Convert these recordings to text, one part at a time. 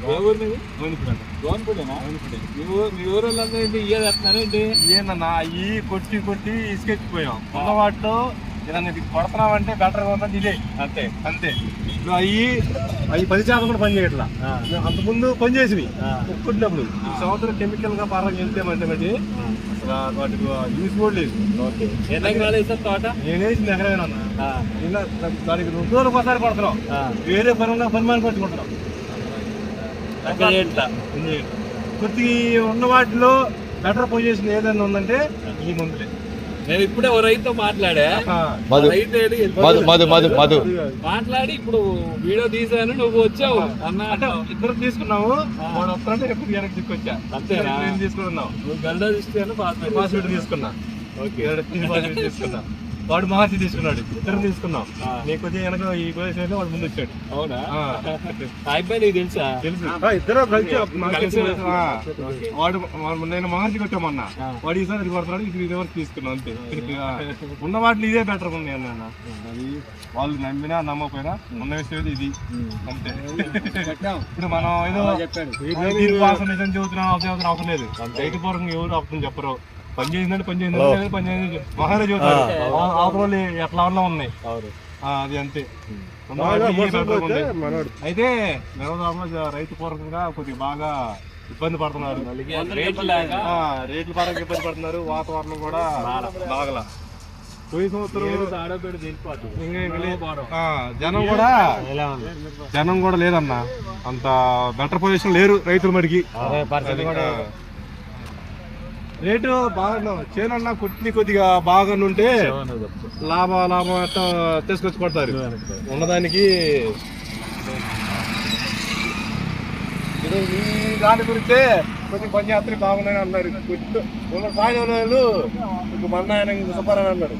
మీ ఊరోళ్ళందరూ ఏంటి ఇయ్యేస్తున్నారు ఏంటి? ఏందన్నా ఈ కొట్టి కొట్టి ఇసుకెచ్చిపోయాం. ఉన్న వాటిలో ఏదన్నా కొడుతున్నామంటే బెటర్ గా ఉన్నది ఇదే. అంతే అంతే. ఇప్పుడు అవి 10% కూడా పని చేయట్లా. అంతకుముందు పని చేసినవి కొట్టినప్పుడు. ఈ సంవత్సరం కెమికల్ గా పరంగా వెళ్తేమంటే బట్టి వాటికి యూస్ కూడా లేదు. తోట నేనేసింది ఎకరైనా దానికి 2 రోజులకు ఒకసారి కొడుతున్నాం. వేరే పనిమాని పట్టుకుంటున్నాం. కొద్దిగా ఉన్న వాటిలో బెటర్ పొజిషన్ ఏదైనా ఉందంటే ఈ మందులే. నేను ఇప్పుడే ఓ రైతుతో మాట్లాడా. మాట్లాడి ఇప్పుడు వీడియో తీసాను, నువ్వు వచ్చావు అన్న. అంటే ఇద్దరు తీసుకున్నావు, వాడు వస్తానంటే ఎప్పుడు వెనక్కి తీసుకొచ్చా. అంతేనా? నేను తీసుకున్నావు. నువ్వు గల్డా తీసుకున్నాను, పాస్వర్డ్ తీసుకున్నా. తీసుకున్నా. వాడు మహర్షి తీసుకున్నాడు. ఇద్దరు తీసుకున్నాం. నీకు వచ్చి వెనక ఈ పొజిషన్ వాడు ముందు వచ్చాడు. అవునా? అయిపోయి నీకు తెలుసా? తెలుసు. ఇద్దరు కలిసి వాడు నేను మహర్షికి వచ్చామన్నా. వాడు ఈసారి కొడుతున్నాడు, ఇది రివర్స్ తీసుకున్నాం. అంతే. ఉన్న వాటిలో ఇదే బెటర్ ఉన్నాయి అన్న. వాళ్ళు నమ్మినా నమ్మకపోయినా ఉన్న విషయం ఇది. అంతే. ఇప్పుడు మనం ఏదో నిజం చెబుతున్నాం అవసరం లేదు. రైతుపూర్వకంగా ఎవరు అర్థం చెప్పరు. పని చేసిందంటే పని చేసింది మహారాజు అవతల ఎట్లా ఉన్నా ఉన్నాయి. అది అంతే. అయితే రైతు పూర్వకంగా కొద్దిగా బాగా ఇబ్బంది పడుతున్నారు. రేట్ల పరంగా ఇబ్బంది పడుతున్నారు. వాతావరణం కూడా బాగలా. పోయి సంవత్సరం జనం కూడా లేదన్నా. అంత బెటర్ పొజిషన్ లేరు రైతుల మడికి. రేటు బాగా చేనన్నా కొట్టి కొద్దిగా బాగా ఉంటే లాభం అట్లా తీసుకొచ్చి కొడతారు. ఉన్నదానికి దాని గురించే కొద్దిగా పనియాత్రలు బాగున్నాయని అన్నారు. వాళ్ళు మొన్న ఆయన సుబ్బారావు అన్నారు.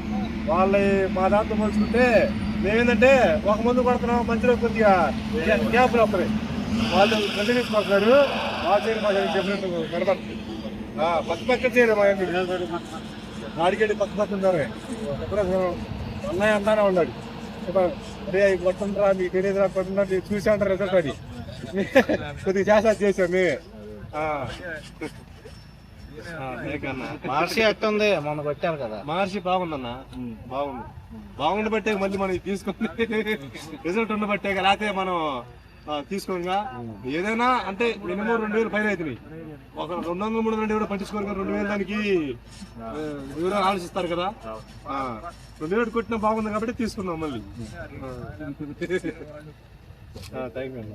వాళ్ళు మా దాంతో పోల్చుకుంటే మేమేంటంటే ఒక ముందు కొడుతున్నాం, మధ్యలో కొద్దిగా గ్యాప్లు వస్తున్నాయి. వాళ్ళు కంటిన్యూస్ కొడుతున్నారు. మా చేయడం మా చెప్పినట్టు కనబడుతుంది. పక్క చేయరు మా ఆడికెళ్ళి పక్క ఉంటారు. అన్నయ్య అంటానే ఉన్నాడు. అరే అవి కొట్టుంటారా, మీకు తెలియదురా, కొట్టుంటారా, చూసి అంటారు రిజల్ట్ అని. కొద్దిగా చేసాం మేమే. మహర్షి ఎట్టుంది? మొన్న కొట్టారు కదా. మహర్షి బాగుందన్న. బాగుండి బట్టే మళ్ళీ మనం తీసుకుని రిజల్ట్ ఉండబట్టే. లేకపోతే మనం తీసుకోగా ఏదైనా అంటే మినిమం 2000 పైన అవుతున్నాయి. ఒక 200-300 కూడా పట్టించుకోరు. 2000 దానికి వివరాలు ఆలోచిస్తారు కదా. 2000 కొట్టినా బాగుంది కాబట్టి తీసుకున్నాం మళ్ళీ. థ్యాంక్ యూ అన్న.